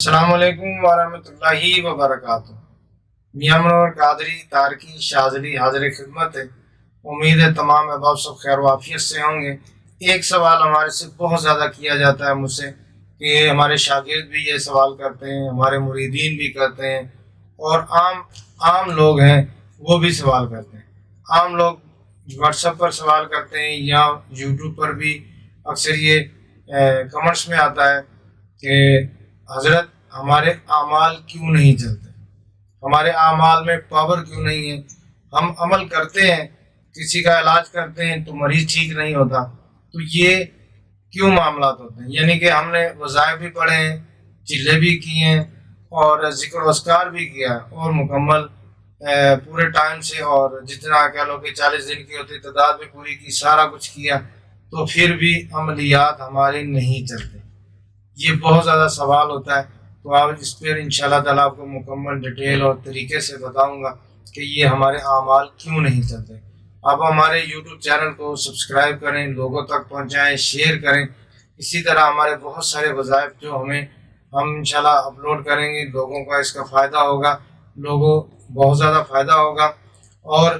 السلام علیکم ورحمۃ اللہ وبرکاتہ۔ میاں منور قادری تارکی شاذلی حاضر خدمت ہے۔ امید ہے تمام احباب سب خیر و عافیت سے ہوں گے۔ ایک سوال ہمارے سے بہت زیادہ کیا جاتا ہے مجھ سے کہ ہمارے شاگرد بھی یہ سوال کرتے ہیں، ہمارے مریدین بھی کرتے ہیں، اور عام لوگ ہیں وہ بھی سوال کرتے ہیں۔ عام لوگ واٹس ایپ پر سوال کرتے ہیں یا یوٹیوب پر بھی اکثر یہ کمنٹس میں آتا ہے کہ حضرت ہمارے اعمال کیوں نہیں چلتے، ہمارے اعمال میں پاور کیوں نہیں ہے، ہم عمل کرتے ہیں، کسی کا علاج کرتے ہیں تو مریض ٹھیک نہیں ہوتا، تو یہ کیوں معاملات ہوتے ہیں؟ یعنی کہ ہم نے وظائف بھی پڑھے ہیں، چلے بھی کیے ہیں، اور ذکر و اذکار بھی کیا ہے، اور مکمل پورے ٹائم سے، اور جتنا کہہ لو کہ 40 دن کی ہوتی تعداد بھی پوری کی، سارا کچھ کیا، تو پھر بھی عملیات ہمارے نہیں چلتے۔ یہ بہت زیادہ سوال ہوتا ہے، تو آپ اس پر انشاءاللہ تعالیٰ آپ کو مکمل ڈیٹیل اور طریقے سے بتاؤں گا کہ یہ ہمارے اعمال کیوں نہیں چلتے۔ آپ ہمارے یوٹیوب چینل کو سبسکرائب کریں، لوگوں تک پہنچائیں، شیئر کریں۔ اسی طرح ہمارے بہت سارے وظائف جو ہم انشاءاللہ اپلوڈ کریں گے، لوگوں کا اس کا فائدہ ہوگا، لوگوں بہت زیادہ فائدہ ہوگا، اور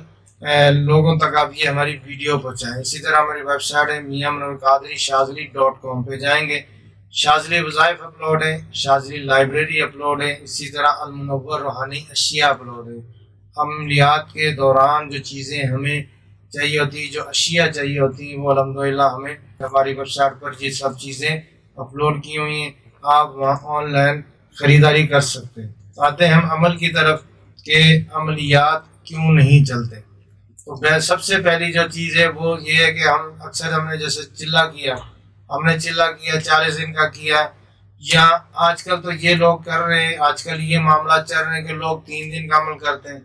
لوگوں تک آپ یہ ہماری ویڈیو پہنچائیں۔ اسی طرح ہماری ویب سائٹ ہے میاں منور قادری شاذلی.com پہ جائیں گے، شاذلی وظائف اپلوڈ ہے، شاذلی لائبریری اپلوڈ ہے، اسی طرح المنور روحانی اشیاء اپلوڈ ہے۔ عملیات کے دوران جو چیزیں ہمیں چاہیے ہوتی، جو اشیاء چاہیے ہوتی، وہ الحمدللہ ہمیں ہماری ویب سائٹ پر یہ سب چیزیں اپلوڈ کی ہوئی ہیں، آپ وہاں آن لائن خریداری کر سکتے ہیں۔ آتے ہیں ہم عمل کی طرف کہ عملیات کیوں نہیں چلتے۔ تو سب سے پہلی جو چیز ہے وہ یہ ہے کہ ہم نے جیسے چلہ کیا، ہم نے چلہ کیا 40 دن کا کیا، یا آج کل تو یہ لوگ کر رہے ہیں، آج کل یہ معاملات چل رہے ہیں کہ لوگ 3 دن کا عمل کرتے ہیں،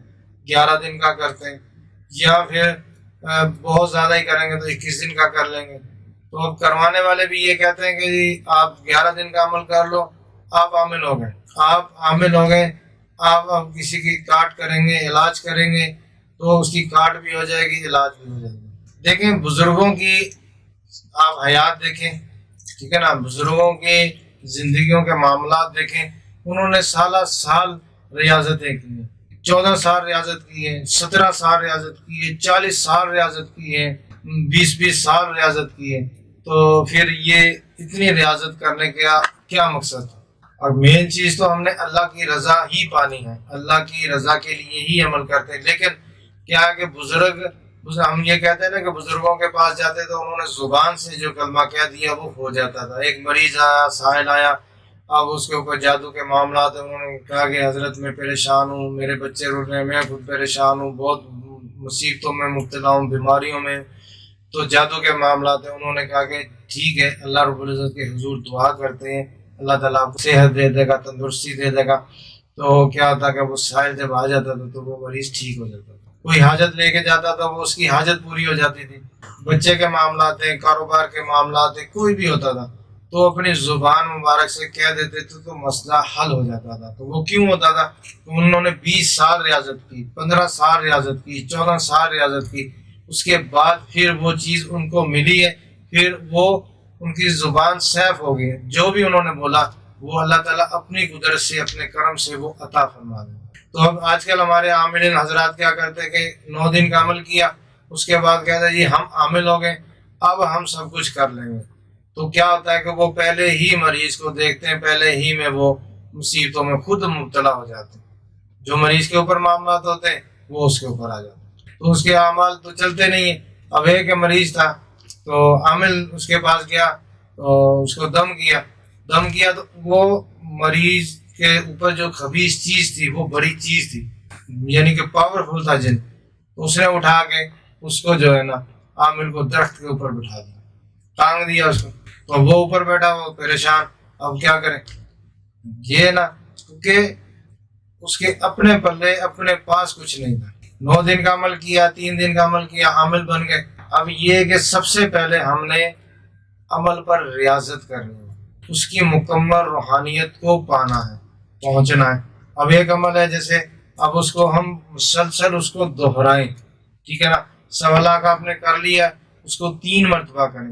11 دن کا کرتے ہیں، یا پھر بہت زیادہ ہی کریں گے تو 21 دن کا کر لیں گے۔ تو اب کروانے والے بھی یہ کہتے ہیں کہ جی آپ 11 دن کا عمل کر لو، آپ عامل ہو گئے، آپ عامل ہو گئے، آپ اب کسی کی کاٹ کریں گے، علاج کریں گے، تو اس کی کاٹ بھی ہو جائے گی، علاج بھی ہو جائے گی۔ دیکھیں بزرگوں کی آپ حیات دیکھیں، ٹھیک ہے نا، بزرگوں کی زندگیوں کے معاملات دیکھیں، انہوں نے سالہ سال ریاضتیں کی ہیں، 14 سال ریاضت کی ہے، 17 سال ریاضت کی ہے، 40 سال ریاضت کی ہے، 20 سال ریاضت کی ہے۔ تو پھر یہ اتنی ریاضت کرنے کا کیا مقصد ہے؟ اور مین چیز تو ہم نے اللہ کی رضا ہی پانی ہے، اللہ کی رضا کے لیے ہی عمل کرتے ہیں۔ لیکن کیا ہے کہ ہم یہ کہتے ہیں نا کہ بزرگوں کے پاس جاتے تو انہوں نے زبان سے جو کلمہ کہہ دیا وہ ہو جاتا تھا۔ ایک مریض آیا، سائل آیا، اب اس کے اوپر جادو کے معاملات ہیں، انہوں نے کہا کہ حضرت میں پریشان ہوں، میرے بچے رو رہے ہیں، میں خود پریشان ہوں، بہت مصیبتوں میں مبتلا ہوں، بیماریوں میں، تو جادو کے معاملات ہیں۔ انہوں نے کہا کہ ٹھیک ہے، اللہ رب العزت کے حضور دعا کرتے ہیں، اللہ تعالیٰ آپ کو صحت دے دے گا، تندرستی دے دے گا۔ تو کیا ہوتا کہ وہ سائل جب آ جاتا تھا تو وہ مریض ٹھیک ہو جاتا تھا، کوئی حاجت لے کے جاتا تھا وہ اس کی حاجت پوری ہو جاتی تھی، بچے کے معاملات ہیں، کاروبار کے معاملات ہیں، کوئی بھی ہوتا تھا تو اپنی زبان مبارک سے کہہ دیتے تھے تو مسئلہ حل ہو جاتا تھا۔ تو وہ کیوں ہوتا تھا؟ تو انہوں نے 20 سال ریاضت کی، 15 سال ریاضت کی، 14 سال ریاضت کی، اس کے بعد پھر وہ چیز ان کو ملی ہے، پھر وہ ان کی زبان سیف ہو گئی ہے، جو بھی انہوں نے بولا وہ اللہ تعالیٰ اپنی قدرت سے، اپنے کرم سے وہ عطا فرما دے۔ تو اب آج کل ہمارے عاملین حضرات کیا کرتے ہیں کہ 9 دن کا عمل کیا، اس کے بعد کہتے ہیں جی ہم عامل ہو گئے، اب ہم سب کچھ کر لیں گے۔ تو کیا ہوتا ہے کہ وہ پہلے ہی مریض کو دیکھتے ہیں، پہلے ہی میں وہ مصیبتوں میں خود مبتلا ہو جاتے ہیں، جو مریض کے اوپر معاملات ہوتے ہیں وہ اس کے اوپر آ جاتے ہیں، تو اس کے اعمال تو چلتے نہیں ہیں۔ اب ایک مریض تھا تو عامل اس کے پاس گیا تو اس کو دم کیا تو وہ مریض کے اوپر جو خبیث چیز تھی وہ بڑی چیز تھی، یعنی کہ پاورفل تھا جن، تو اس نے اٹھا کے اس کو جو ہے نا عامل کو درخت کے اوپر بٹھا دیا، ٹانگ دیا اس کو، تو وہ اوپر بیٹھا، وہ پریشان، اب کیا کریں یہ نا، کیونکہ اس کے اپنے پلے اپنے پاس کچھ نہیں تھا۔ 9 دن کا عمل کیا، 3 دن کا عمل کیا، عامل بن گئے۔ اب یہ کہ سب سے پہلے ہم نے عمل پر ریاضت کرنی ہے، اس کی مکمل روحانیت کو پانا ہے، پہنچنا ہے۔ اب ایک عمل ہے جیسے اب اس کو ہم مسلسل اس کو دہرائیں، ٹھیک ہے نا، 1.25 کا آپ نے کر لیا، اس کو 3 مرتبہ کریں،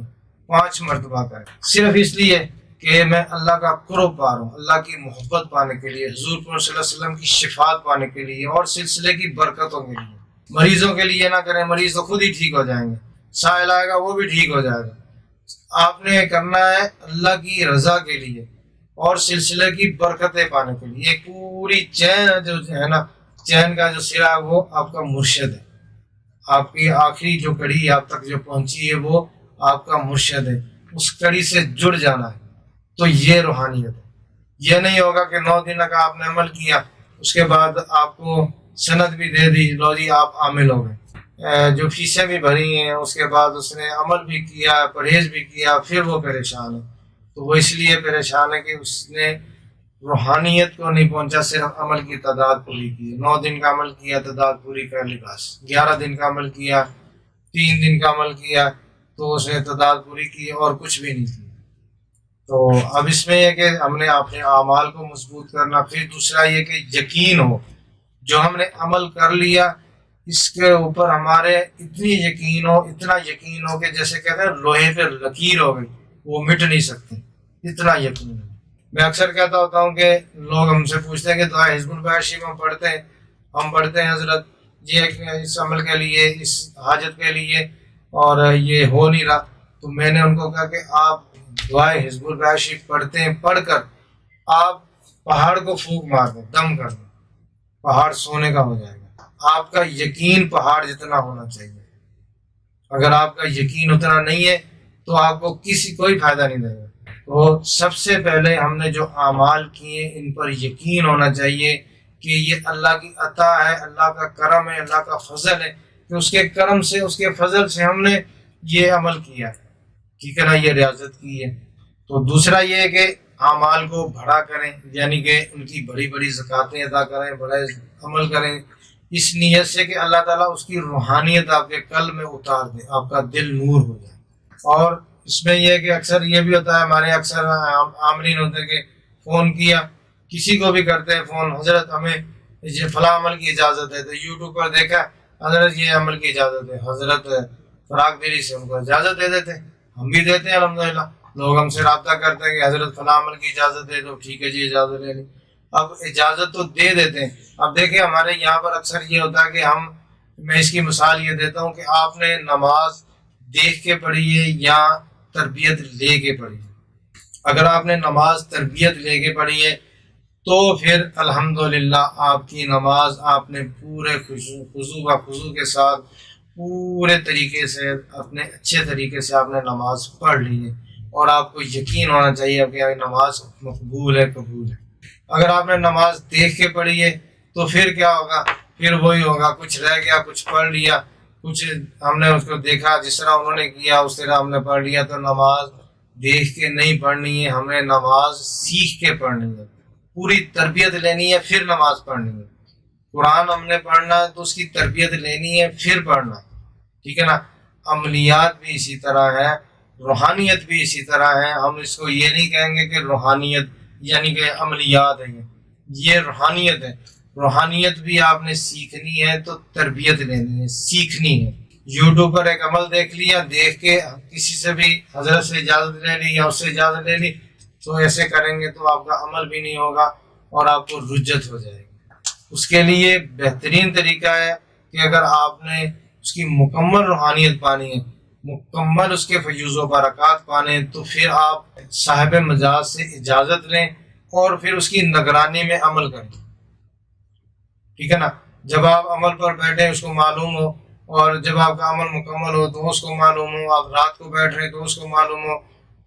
5 مرتبہ کریں، صرف اس لیے کہ میں اللہ کا قرب پا رہا ہوں، اللہ کی محبت پانے کے لیے، حضور صلی اللہ علیہ وسلم کی شفاعت پانے کے لیے اور سلسلے کی برکتوں کے لیے۔ مریضوں کے لیے نہ کریں، مریض تو خود ہی ٹھیک ہو جائیں گے، سائل آئے گا وہ بھی ٹھیک ہو جائے گا۔ آپ نے کرنا ہے اللہ کی رضا کے لیے اور سلسلے کی برکتیں پانے کے لیے۔ ایک پوری چین جو ہے نا، چین کا جو سرا ہے وہ آپ کا مرشد ہے، آپ کی آخری جو کڑی آپ تک جو پہنچی ہے وہ آپ کا مرشد ہے، اس کڑی سے جڑ جانا ہے۔ تو یہ روحانیت ہے۔ یہ نہیں ہوگا کہ 9 دن کا آپ نے عمل کیا، اس کے بعد آپ کو سند بھی دے دی، لو جی آپ عامل ہو گئے، جو فیسیں بھی بھری ہیں، اس کے بعد اس نے عمل بھی کیا، پرہیز بھی کیا، پھر وہ پریشان ہے۔ تو وہ اس لیے پریشان ہے کہ اس نے روحانیت کو نہیں پہنچا، صرف عمل کی تعداد پوری کی۔ 9 دن کا عمل کیا، تعداد پوری کر لی بس۔ 11 دن کا عمل کیا، 3 دن کا عمل کیا تو اس نے تعداد پوری کی اور کچھ بھی نہیں کیا۔ تو اب اس میں یہ کہ ہم نے اپنے اعمال کو مضبوط کرنا، پھر دوسرا یہ کہ یقین ہو، جو ہم نے عمل کر لیا اس کے اوپر ہمارے اتنا یقین ہو کہ جیسے کہتے ہیں لوہے پہ لکیر ہو گئی، وہ مٹ نہیں سکتی، اتنا یقین ہے۔ میں اکثر کہتا ہوتا ہوں کہ لوگ ہم سے پوچھتے ہیں کہ دعا حزب البیاشی میں ہم پڑھتے ہیں حضرت یہ اس عمل کے لیے، اس حاجت کے لیے، اور یہ ہو نہیں رہا۔ تو میں نے ان کو کہا کہ آپ دعائے حزب البیاشی پڑھتے ہیں، پڑھ کر آپ پہاڑ کو پھونک مار دیں، دم کر دیں، پہاڑ سونے کا ہو جائے گا۔ آپ کا یقین پہاڑ جتنا ہونا چاہیے۔ اگر آپ کا یقین اتنا نہیں ہے تو آپ کو کوئی فائدہ نہیں دے گا۔ تو سب سے پہلے ہم نے جو اعمال کیے ان پر یقین ہونا چاہیے کہ یہ اللہ کی عطا ہے، اللہ کا کرم ہے، اللہ کا فضل ہے، کہ اس کے کرم سے، اس کے فضل سے ہم نے یہ عمل کیا ہے، ٹھیک ہے نا، یہ ریاضت کی ہے۔ تو دوسرا یہ ہے کہ اعمال کو بڑا کریں، یعنی کہ ان کی بڑی بڑی زکاتیں ادا کریں، بڑے عمل کریں، اس نیت سے کہ اللہ تعالیٰ اس کی روحانیت آپ کے قلب میں اتار دے، آپ کا دل نور ہو جائے۔ اور اس میں یہ کہ اکثر یہ بھی ہوتا ہے، ہمارے اکثر عاملین ہوتے ہیں کہ فون کیا، کسی کو بھی کرتے ہیں فون، حضرت ہمیں یہ فلاں عمل کی اجازت ہے، تو یوٹیوب پر دیکھا حضرت یہ عمل کی اجازت ہے، حضرت فراق دلی سے ان کو اجازت دے دیتے، ہم بھی دیتے ہیں الحمدللہ۔ لوگ ہم سے رابطہ کرتے ہیں کہ حضرت فلاں عمل کی اجازت دے دو، ٹھیک ہے جی اجازت لے لی۔ اب اجازت تو دے دیتے ہیں، اب دیکھیں ہمارے یہاں پر اکثر یہ ہوتا ہے کہ میں اس کی مثال یہ دیتا ہوں کہ آپ نے نماز دیکھ کے پڑھی ہے یا تربیت لے کے پڑھی ہے۔ اگر آپ نے نماز تربیت لے کے پڑھی ہے تو پھر الحمدللہ آپ کی نماز آپ نے پورے خضوع کے ساتھ پورے طریقے سے اپنے اچھے طریقے سے آپ نے نماز پڑھ لی ہے، اور آپ کو یقین ہونا چاہیے کہ نماز مقبول ہے، قبول ہے۔ اگر آپ نے نماز دیکھ کے پڑھی ہے تو پھر کیا ہوگا؟ پھر وہی ہوگا، کچھ رہ گیا، کچھ پڑھ لیا، کچھ ہم نے اس کو دیکھا جس طرح انہوں نے کیا اس طرح ہم نے پڑھ لیا۔ تو نماز دیکھ کے نہیں پڑھنی ہے، ہمیں نماز سیکھ کے پڑھنی ہے، پوری تربیت لینی ہے، پھر نماز پڑھنی ہے۔ قرآن ہم نے پڑھنا ہے تو اس کی تربیت لینی ہے، پھر پڑھنا ہے، ٹھیک ہے نا۔ عملیات بھی اسی طرح ہے، روحانیت بھی اسی طرح ہے۔ ہم اس کو یہ نہیں کہیں گے کہ روحانیت یعنی کہ عملیات ہے، یہ روحانیت ہے۔ روحانیت بھی آپ نے سیکھنی ہے تو تربیت لینی ہے، سیکھنی ہے۔ یوٹیوب پر ایک عمل دیکھ لیا، دیکھ کے کسی سے بھی حضرت سے اجازت لے لی یا اس سے اجازت لے لی، تو ایسے کریں گے تو آپ کا عمل بھی نہیں ہوگا اور آپ کو رجت ہو جائے گی۔ اس کے لیے بہترین طریقہ ہے کہ اگر آپ نے اس کی مکمل روحانیت پانی ہے، مکمل اس کے فیوز و برکات پانے، تو پھر آپ صاحب مجاز سے اجازت لیں اور پھر اس کی نگرانی میں عمل کریں، ٹھیک ہے نا۔ جب آپ عمل پر بیٹھیں اس کو معلوم ہو، اور جب آپ کا عمل مکمل ہو تو اس کو معلوم ہو، آپ رات کو بیٹھ رہے تو اس کو معلوم ہو،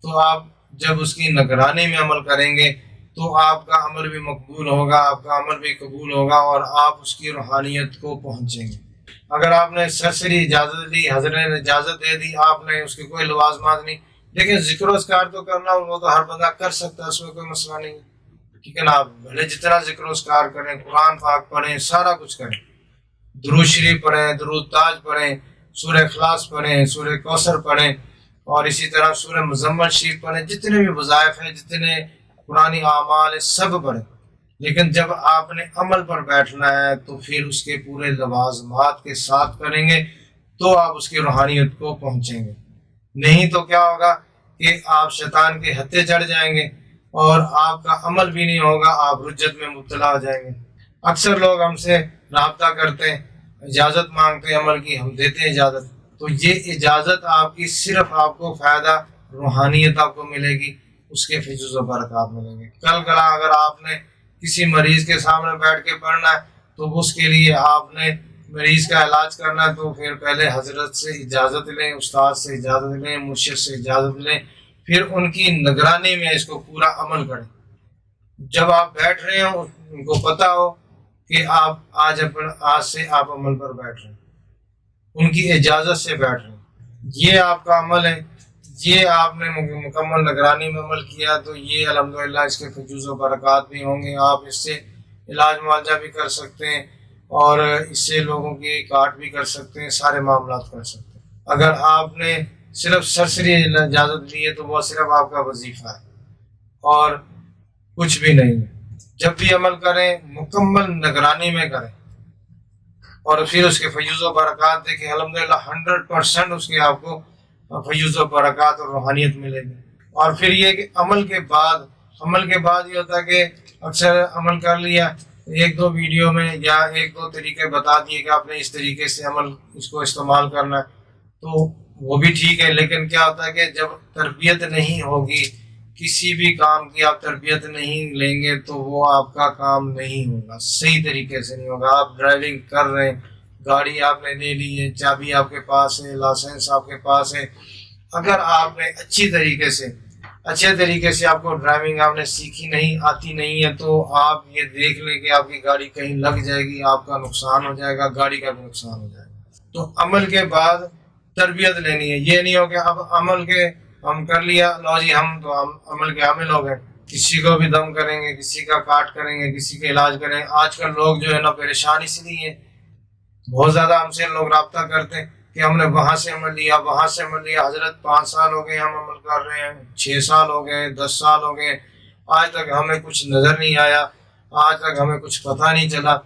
تو آپ جب اس کی نگرانی میں عمل کریں گے تو آپ کا عمل بھی مقبول ہوگا، آپ کا عمل بھی قبول ہوگا، اور آپ اس کی روحانیت کو پہنچیں گے۔ اگر آپ نے سرسری اجازت دی، حضرت نے اجازت دے دی، آپ نے اس کے کوئی لوازمات نہیں، لیکن ذکر و اذکار تو کرنا وہ تو ہر بندہ کر سکتا ہے، اس میں کوئی مسئلہ نہیں ہے، ٹھیک ہے نا۔ آپ بھلے جتنا ذکر و اذکار کریں، قرآن پاک پڑھیں، سارا کچھ کریں، درود شریف پڑھیں، درود تاج پڑھیں، سورہ اخلاص پڑھیں، سورہ کوثر پڑھیں، اور اسی طرح سورہ مزمل شریف پڑھیں، جتنے بھی وظائف ہیں، جتنے قرآنی اعمال ہیں، سب پڑھیں۔ لیکن جب آپ نے عمل پر بیٹھنا ہے تو پھر اس کے پورے لوازمات کے ساتھ کریں گے تو آپ اس کی روحانیت کو پہنچیں گے۔ نہیں تو کیا ہوگا کہ آپ شیطان کے ہتھے چڑھ جائیں گے اور آپ کا عمل بھی نہیں ہوگا، آپ رجت میں مبتلا ہو جائیں گے۔ اکثر لوگ ہم سے رابطہ کرتے ہیں، اجازت مانگتے ہیں عمل کی، ہم دیتے ہیں اجازت، تو یہ اجازت آپ کی صرف آپ کو فائدہ روحانیت آپ کو ملے گی، اس کے فیض و برکات ملیں گے۔ کل کلا اگر آپ نے کسی مریض کے سامنے بیٹھ کے پڑھنا ہے تو اس کے لیے آپ نے مریض کا علاج کرنا ہے تو پھر پہلے حضرت سے اجازت لیں، استاد سے اجازت لیں، مرشد سے اجازت لیں، پھر ان کی نگرانی میں اس کو پورا عمل کریں۔ جب آپ بیٹھ رہے ہوں ان کو پتہ ہو کہ آپ آج سے آپ عمل پر بیٹھ رہے ہیں، ان کی اجازت سے بیٹھ رہے ہیں، یہ آپ کا عمل ہے، یہ آپ نے مکمل نگرانی میں عمل کیا تو یہ الحمدللہ اس کے فیض و برکات بھی ہوں گے۔ آپ اس سے علاج معالجہ بھی کر سکتے ہیں اور اس سے لوگوں کی کاٹ بھی کر سکتے ہیں، سارے معاملات کر سکتے ہیں۔ اگر آپ نے صرف سرسری اجازت لی ہے تو وہ صرف آپ کا وظیفہ ہے اور کچھ بھی نہیں ہے۔ جب بھی عمل کریں مکمل نگرانی میں کریں اور پھر اس کے فیض و برکات دیکھیں، الحمدللہ 100% اس کے آپ کو فیض و برکات اور روحانیت ملے گی۔ اور پھر یہ کہ عمل کے بعد یہ ہوتا ہے کہ اکثر عمل کر لیا، ایک دو ویڈیو میں یا ایک دو طریقے بتا دیے کہ آپ نے اس طریقے سے عمل اس کو استعمال کرنا ہے تو وہ بھی ٹھیک ہے، لیکن کیا ہوتا ہے کہ جب تربیت نہیں ہوگی، کسی بھی کام کی آپ تربیت نہیں لیں گے تو وہ آپ کا کام نہیں ہوگا، صحیح طریقے سے نہیں ہوگا۔ آپ ڈرائیونگ کر رہے ہیں، گاڑی آپ نے لے لی ہے، چابی آپ کے پاس ہے، لائسنس آپ کے پاس ہے، اگر آپ نے اچھے طریقے سے آپ کو ڈرائیونگ آپ نے سیکھی نہیں، آتی نہیں ہے تو آپ یہ دیکھ لیں کہ آپ کی گاڑی کہیں لگ جائے گی، آپ کا نقصان ہو جائے گا، گاڑی کا بھی نقصان ہو جائے گا۔ تو عمل کے بعد تربیت لینی ہے، یہ نہیں ہو کہ اب عمل کے ہم کر لیا، لو جی ہم تو عمل کے عامل ہو گئے، کسی کو بھی دم کریں گے، کسی کا کاٹ کریں گے، کسی کا علاج کریں گے۔ آج کل لوگ جو ہے نا پریشان اس لیے ہیں، بہت زیادہ ہم سے لوگ رابطہ کرتے ہیں کہ ہم نے وہاں سے عمل لیا، وہاں سے عمل لیا، حضرت 5 سال ہو گئے ہم عمل کر رہے ہیں، 6 سال ہو گئے، 10 سال ہو گئے، آج تک ہمیں کچھ نظر نہیں آیا، آج تک ہمیں کچھ پتہ نہیں چلا۔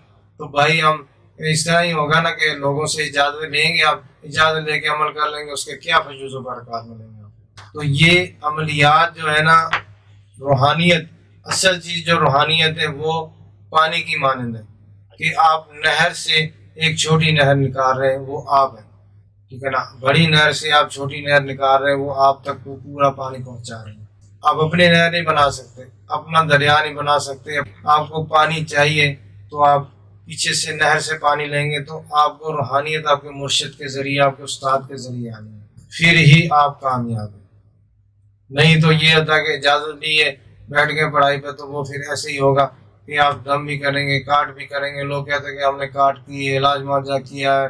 تو بھائی ہم اس طرح ہی ہوگا نا کہ لوگوں سے اجازت لیں گے، آپ اجازت لے کے عمل کر لیں گے، اس کے کیا فیض و برکات ملیں گے آپ۔ تو یہ عملیات جو ہے نا روحانیت، اصل چیز جو روحانیت ہے وہ پانی کی مانند ہے کہ آپ نہر سے ایک چھوٹی نہر نکال رہے ہیں، وہ آپ ہیں، ٹھیک ہے نا، بڑی نہر سے آپ چھوٹی نہر نکال رہے ہیں، وہ آپ تک وہ پورا پانی پہنچا رہے ہیں۔ آپ اپنی نہر نہیں بنا سکتے، اپنا دریا نہیں بنا سکتے، آپ کو پانی چاہیے تو آپ پیچھے سے نہر سے پانی لیں گے تو آپ کو روحانیت آپ کے مرشد کے ذریعے، آپ کے استاد کے ذریعے آنی ہے، پھر ہی آپ کامیاب ہیں۔ نہیں تو یہ ہوتا ہے کہ اجازت لی ہے بیٹھ کے پڑھائی پہ تو وہ پھر ایسے ہی ہوگا کہ آپ دم بھی کریں گے، کاٹ بھی کریں گے، لوگ کہتے ہیں کہ ہم نے کاٹ کی ہے، علاج معالجہ کیا ہے،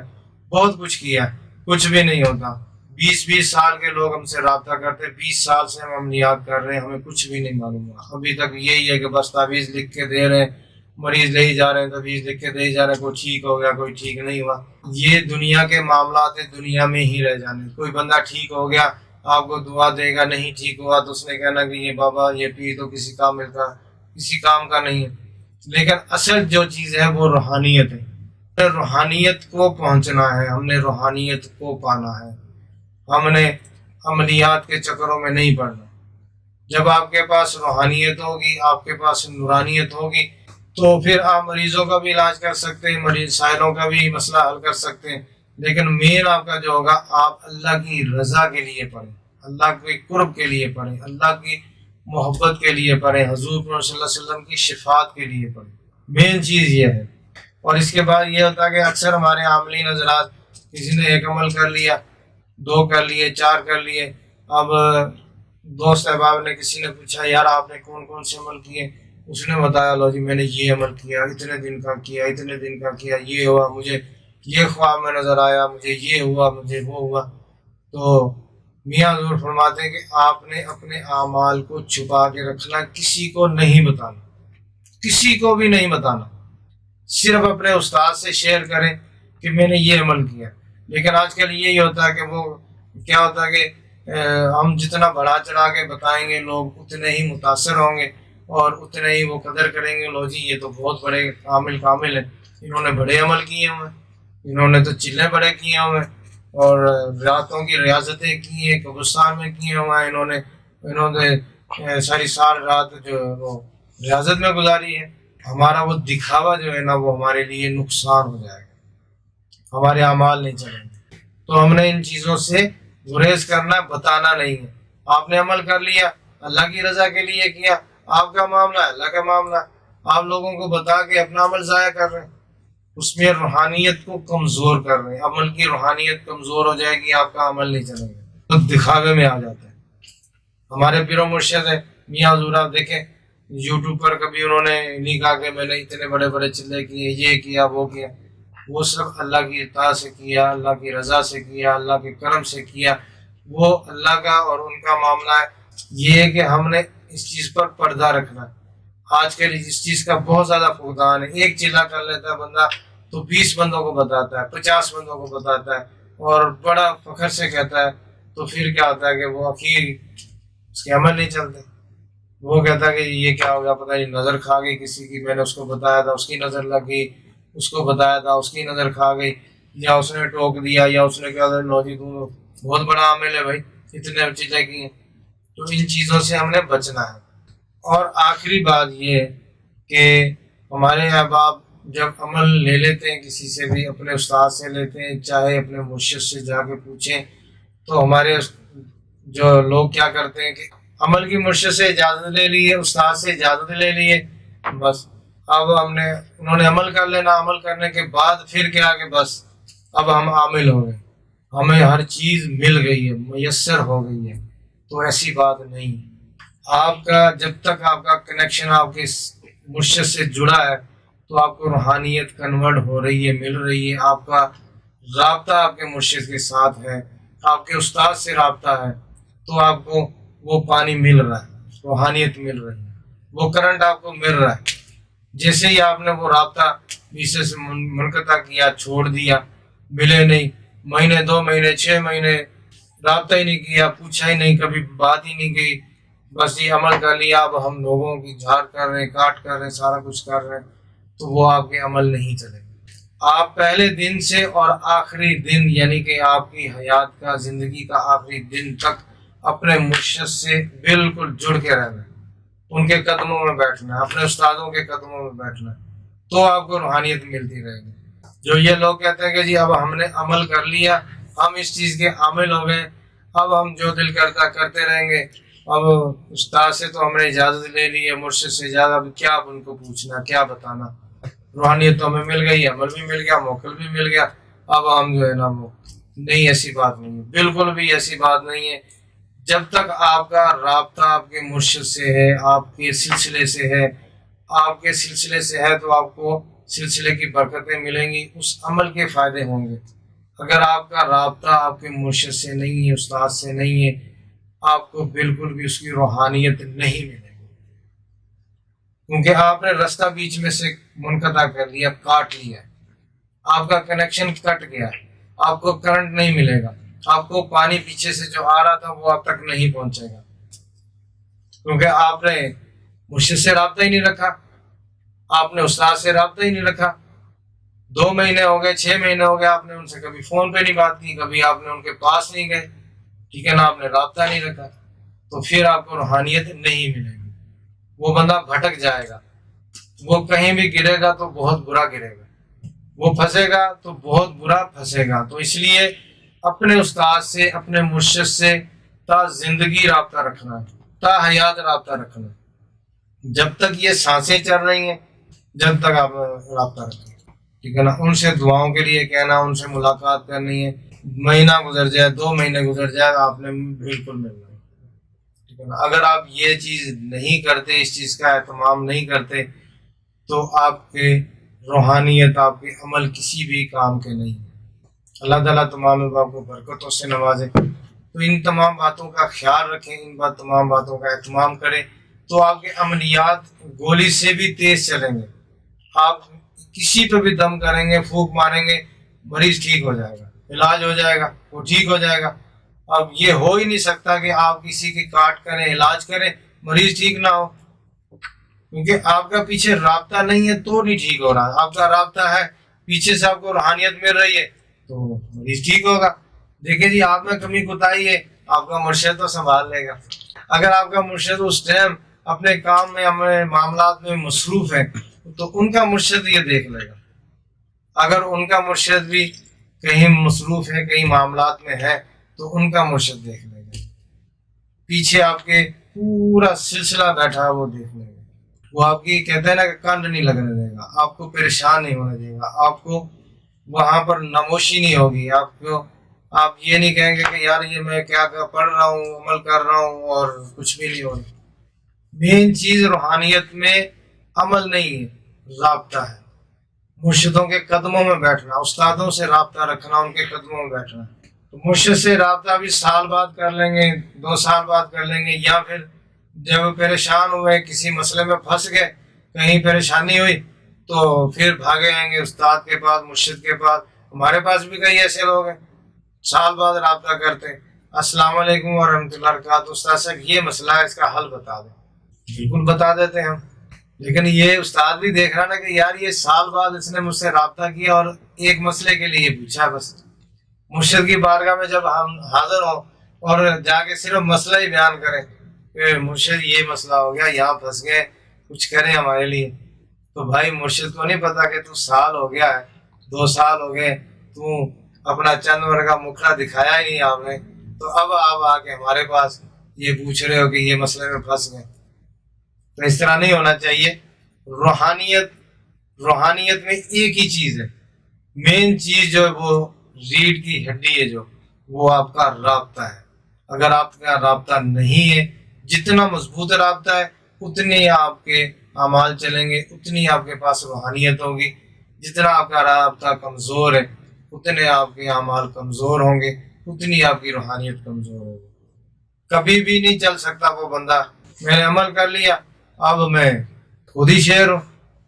بہت کچھ کیا ہے، کچھ بھی نہیں ہوتا۔ 20 سال کے لوگ ہم سے رابطہ کرتے ہیں، 20 سال سے ہم عملیات کر رہے ہیں، ہمیں کچھ بھی نہیں معلوم ہوا، ابھی تک یہی ہے کہ بس تعویذ لکھ کے دے رہے ہیں، مریض لے ہی جا رہے ہیں، تعویذ لکھ کے دے ہی جا رہے ہیں، کوئی ٹھیک ہو گیا، کوئی ٹھیک نہیں ہوا۔ یہ دنیا کے معاملات ہیں، دنیا میں ہی رہ جانے۔ کوئی بندہ ٹھیک ہو گیا آپ کو دعا دے گا، نہیں ٹھیک ہوا تو اس نے کہنا کہ یہ بابا یہ پی تو کسی کام کا نہیں ہے۔ لیکن اصل جو چیز ہے وہ روحانیت ہے، روحانیت کو پہنچنا ہے، ہم نے روحانیت کو پانا ہے، ہم نے عملیات کے چکروں میں نہیں پڑنا۔ جب آپ کے پاس روحانیت ہوگی، آپ کے پاس نورانیت ہوگی تو پھر آپ مریضوں کا بھی علاج کر سکتے ہیں، مریض سائلوں کا بھی مسئلہ حل کر سکتے ہیں، لیکن مین آپ کا جو ہوگا آپ اللہ کی رضا کے لیے پڑھیں، اللہ کے قرب کے لیے پڑھیں، اللہ کی محبت کے لیے پڑھیں، حضور صلی اللہ علیہ وسلم کی شفاعت کے لیے پڑھیں، مین چیز یہ ہے۔ اور اس کے بعد یہ ہوتا ہے کہ اکثر ہمارے عاملین حضرات کسی نے ایک عمل کر لیا، 2 کر لیے، 4 کر لیے، اب دوست احباب نے کسی نے پوچھا یار آپ نے کون سے عمل کیے، اس نے بتایا لو جی میں نے یہ عمل کیا، اتنے دن کا کیا، اتنے دن کا کیا، یہ ہوا، مجھے یہ خواب میں نظر آیا، مجھے یہ ہوا، مجھے وہ ہوا۔ تو میاں حضور فرماتے ہیں کہ آپ نے اپنے اعمال کو چھپا کے رکھنا، کسی کو نہیں بتانا، کسی کو بھی نہیں بتانا، صرف اپنے استاد سے شیئر کریں کہ میں نے یہ عمل کیا۔ لیکن آج کل یہی ہوتا ہے کہ وہ کیا ہوتا ہے کہ ہم جتنا بڑھا چڑھا کے بتائیں گے لوگ اتنے ہی متاثر ہوں گے اور اتنے ہی وہ قدر کریں گے، لو جی یہ تو بہت بڑے کامل ہیں، انہوں نے بڑے عمل کیے ہوئے، انہوں نے تو چلے بڑے کیے ہوئے، اور راتوں کی ریاضتیں کی ہیں، قبرستان میں کیے ہوئے ہیں انہوں نے ساری سال رات جو وہ ریاضت میں گزاری ہے. ہمارا وہ دکھاوا جو ہے نا وہ ہمارے لیے نقصان ہو جائے گا، ہمارے اعمال نہیں چلیں گے. تو ہم نے ان چیزوں سے گریز کرنا، بتانا نہیں ہے. آپ نے عمل کر لیا، اللہ کی رضا کے لیے کیا، آپ کا معاملہ ہے، اللہ کا معاملہ ہے. آپ لوگوں کو بتا کے اپنا عمل ضائع کر رہے ہیں، اس میں روحانیت کو کمزور کر رہے ہیں. عمل کی روحانیت کمزور ہو جائے گی، آپ کا عمل نہیں چلے گا، تو دکھاوے میں آ جاتا ہے. ہمارے پیر و مرشد ہے میاں حضور، آپ دیکھیں یوٹیوب پر کبھی انہوں نے نہیں کہا کہ میں نے اتنے بڑے بڑے چلے کیے، یہ کیا وہ کیا. وہ سب اللہ کی اطاعت سے کیا، اللہ کی رضا سے کیا، اللہ کے کرم سے کیا. وہ اللہ کا اور ان کا معاملہ ہے. یہ ہے کہ ہم نے اس چیز پر پردہ رکھنا ہے. آج کل اس چیز کا بہت زیادہ فقدان ہے. ایک چلا کر لیتا ہے بندہ تو 20 بندوں کو بتاتا ہے، 50 بندوں کو بتاتا ہے اور بڑا فخر سے کہتا ہے. تو پھر کیا ہوتا ہے کہ وہ اخیر اس کے عمل نہیں چلتے. وہ کہتا ہے کہ یہ کیا ہو گیا، پتہ نہیں نظر کھا گئی کسی کی، میں نے اس کو بتایا تھا اس کی نظر لگ گئی، اس کو بتایا تھا اس کی نظر کھا گئی، یا اس نے ٹوک دیا، یا اس نے کہا لو جی تم بہت بڑا عامل ہے بھائی، اتنے چیزیں کی ہیں. تو ان چیزوں سے ہم نے بچنا ہے. اور آخری بات یہ کہ ہمارے احباب جب عمل لے لیتے ہیں کسی سے بھی، اپنے استاد سے لیتے ہیں، چاہے اپنے مرشد سے جا کے پوچھیں، تو ہمارے جو لوگ کیا کرتے ہیں کہ عمل کی مرشد سے اجازت لے لی ہے، استاد سے اجازت لے لی ہے، بس اب انہوں نے عمل کر لینا. عمل کرنے کے بعد پھر کیا کہ بس اب ہم عامل ہو گئے، ہمیں ہر چیز مل گئی ہے، میسر ہو گئی ہے. تو ایسی بات نہیں. آپ کا جب تک آپ کا کنیکشن آپ کے مرشد سے جڑا ہے تو آپ کو روحانیت کنورٹ ہو رہی ہے، مل رہی ہے. آپ کا رابطہ آپ کے مرشد کے ساتھ ہے، آپ کے استاد سے رابطہ ہے، تو آپ کو وہ پانی مل رہا ہے، روحانیت مل رہی ہے، وہ کرنٹ آپ کو مل رہا ہے. جیسے ہی آپ نے وہ رابطہ بیچ سے منقطع کیا، چھوڑ دیا، ملے نہیں، مہینے 2 مہینے 6 مہینے رابطہ ہی نہیں کیا، پوچھا ہی نہیں، کبھی بات ہی نہیں کی، بس یہ عمل کر لیا، اب ہم لوگوں کی جھاڑ کر رہے ہیں، کاٹ کر رہے ہیں، سارا کچھ کر رہے ہیں، تو وہ آپ کے عمل نہیں چلے. آپ پہلے دن سے اور آخری دن، یعنی کہ آپ کی حیات کا، زندگی کا آخری دن تک اپنے مرشد سے بالکل جڑ کے رہنا ہے، ان کے قدموں میں بیٹھنا ہے، اپنے استادوں کے قدموں میں بیٹھنا ہے، تو آپ کو روحانیت ملتی رہے گی. جو یہ لوگ کہتے ہیں کہ جی اب ہم نے عمل کر لیا، ہم اس چیز کے عامل ہو گئے، اب ہم جو دل کرتا کرتے رہیں گے، اب استاد سے تو ہم نے اجازت لے لی ہے، مرشد سے اجازت، اب کیا اب ان کو پوچھنا، کیا بتانا، روحانیت تو ہمیں مل گئی، عمل بھی مل گیا، موکل بھی مل گیا، اب ہم جو ہے نا وہ نہیں. ایسی بات نہیں ہے، بالکل بھی ایسی بات نہیں ہے. جب تک آپ کا رابطہ آپ کے مرشد سے ہے، آپ کے سلسلے سے ہے، آپ کے سلسلے سے ہے، تو آپ کو سلسلے کی برکتیں ملیں گی، اس عمل کے فائدے ہوں گے. اگر آپ کا رابطہ آپ کے مرشد سے نہیں ہے، استاد سے نہیں ہے، آپ کو بالکل بھی اس کی روحانیت نہیں ملے گی، کیونکہ آپ نے رستہ بیچ میں سے منقطع کر لیا، کاٹ لیا، آپ کا کنیکشن کٹ گیا، آپ کو کرنٹ نہیں ملے گا، آپ کو پانی پیچھے سے جو آ رہا تھا وہ آپ تک نہیں پہنچے گا، کیونکہ آپ نے مرشد سے رابطہ ہی نہیں رکھا، آپ نے استاد سے رابطہ ہی نہیں رکھا. 2 مہینے ہو گئے، 6 مہینے ہو گئے، آپ نے ان سے کبھی فون پہ نہیں بات کی، کبھی آپ نے ان کے پاس نہیں گئے، ٹھیک ہے نا، آپ نے رابطہ نہیں رکھا، تو پھر آپ کو روحانیت نہیں ملے گی. وہ بندہ بھٹک جائے گا، وہ کہیں بھی گرے گا تو بہت برا گرے گا، وہ پھنسے گا تو بہت برا پھنسے گا. تو اس لیے اپنے استاد سے، اپنے مرشد سے تا زندگی رابطہ رکھنا ہے، تا حیات رابطہ رکھنا ہے. جب تک یہ سانسیں چل رہی ہیں، جب تک آپ رابطہ رکھیں، ٹھیک ہے نا. ان سے دعاؤں کے لیے کہنا، ان سے ملاقات کرنی ہے، مہینہ گزر جائے، 2 مہینے گزر جائے، آپ نے بالکل ملنا ہے، ٹھیک ہے نا. اگر آپ یہ چیز نہیں کرتے، اس چیز کا اہتمام نہیں کرتے، تو آپ کے روحانیت، آپ کے عمل کسی بھی کام کے نہیں. اللہ تعالیٰ تمام احباب کو برکتوں سے نوازے. تو ان تمام باتوں کا خیال رکھیں، ان تمام باتوں کا اہتمام کریں، تو آپ کے عملیات گولی سے بھی تیز چلیں گے. آپ کسی پہ بھی دم کریں گے، پھونک ماریں گے، مریض ٹھیک ہو جائے گا، علاج ہو جائے گا، وہ ٹھیک ہو جائے گا. اب یہ ہو ہی نہیں سکتا کہ آپ کسی کی کاٹ کریں، علاج کریں، مریض ٹھیک نہ ہو، کیونکہ آپ کا پیچھے رابطہ نہیں ہے تو نہیں ٹھیک ہو رہا. آپ کا رابطہ ہے، پیچھے سے آپ کو روحانیت مل رہی ہے، تو مریض ٹھیک ہوگا. دیکھیں جی آپ میں کمی کوتاہی ہے، آپ کا مرشد تو سنبھال لے گا۔ اگر آپ کا مرشد اس ٹائم اپنے کام میں اپنے معاملات میں مصروف ہے تو ان کا مرشد یہ دیکھ لے گا۔ اگر ان کا مرشد بھی کہیں مصروف ہے، کہیں معاملات میں ہے، تو ان کا مرشد دیکھ لے گا۔ پیچھے آپ کے پورا سلسلہ بیٹھا ہے وہ دیکھ لے گا۔ وہ آپ کی کہتے ہیں نا کہ کنڈ نہیں لگنے دے گا، آپ کو پریشان نہیں ہونے دے گا، آپ کو وہاں پر نموشی نہیں ہوگی، آپ یہ نہیں کہیں گے کہ یار یہ میں کیا پڑھ رہا ہوں، عمل کر رہا ہوں اور کچھ بھی نہیں ہو رہا۔ مین چیز روحانیت میں عمل نہیں ہے، رابطہ ہے۔ مرشدوں کے قدموں میں بیٹھنا، استادوں سے رابطہ رکھنا، ان کے قدموں میں بیٹھنا۔ تو مرشد سے رابطہ بھی سال بعد کر لیں گے، 2 سال بعد کر لیں گے، یا پھر جب پریشان ہوئے، کسی مسئلے میں پھنس گئے، کہیں پریشانی ہوئی تو پھر بھاگے آئیں گے استاد کے پاس، مرشد کے پاس۔ ہمارے پاس بھی کئی ایسے لوگ ہیں سال بعد رابطہ کرتے، السلام علیکم ورحمۃ اللہ وبرکاتہ، استاد صاحب یہ مسئلہ ہے، اس کا حل بتا دیں۔ بالکل بتا دیتے ہیں ہم، لیکن یہ استاد بھی دیکھ رہا نا کہ یار یہ سال بعد اس نے مجھ سے رابطہ کیا اور ایک مسئلے کے لیے پوچھا بس۔ مرشد کی بارگاہ میں جب ہم حاضر ہوں اور جا کے صرف مسئلہ ہی بیان کریں کہ مرشد یہ مسئلہ ہو گیا، یہاں پھنس گئے، کچھ کریں ہمارے لیے، تو بھائی مرشد کو نہیں پتا کہ تو سال ہو گیا ہے، 2 سال ہو گئے، تو اپنا چند ورگا مکھڑا دکھایا ہی نہیں آپ نے، تو اب آپ آ کے ہمارے پاس یہ پوچھ رہے ہو کہ یہ مسئلے میں پھنس گئے۔ تو اس طرح نہیں ہونا چاہیے۔ روحانیت میں ایک ہی چیز ہے، مین چیز جو ہے وہ ریڑھ کی ہڈی ہے، جو وہ آپ کا رابطہ ہے۔ اگر آپ کا رابطہ نہیں ہے، جتنا مضبوط رابطہ ہے اتنے آپ کے اعمال چلیں گے، اتنی آپ کے پاس روحانیت ہوگی۔ جتنا آپ کا رابطہ کمزور ہے اتنے آپ کے اعمال کمزور ہوں گے، اتنی آپ کی روحانیت کمزور ہوگی۔ کبھی بھی نہیں چل سکتا وہ بندہ میں نے عمل کر لیا، اب میں خود ہی شیر ہوں،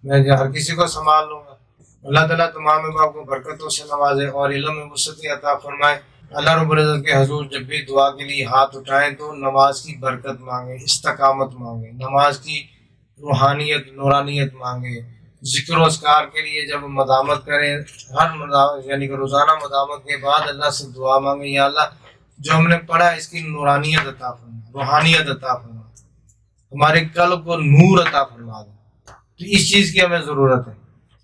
میں ہر کسی کو سنبھال لوں گا۔ اللہ تعالیٰ تمام باپ کو برکتوں سے نوازے اور علم میں وسعت عطا فرمائے۔ اللہ رب العزت کے حضور جب بھی دعا کے لیے ہاتھ اٹھائیں تو نماز کی برکت مانگے، استقامت مانگے، نماز کی روحانیت نورانیت مانگے، ذکر و اذکار کے لیے جب مدامت کریں، یعنی کہ روزانہ مدامت کے بعد اللہ سے دعا مانگے، یا اللہ جو ہم نے پڑھا اس کی نورانیت عطا فرما، روحانیت عطا فرما، ہمارے قلب کو نور عطا فرما دے۔ تو اس چیز کی ہمیں ضرورت ہے۔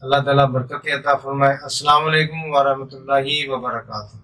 اللہ تعالیٰ برکت عطا فرمائے۔ السلام علیکم ورحمۃ اللہ وبرکاتہ۔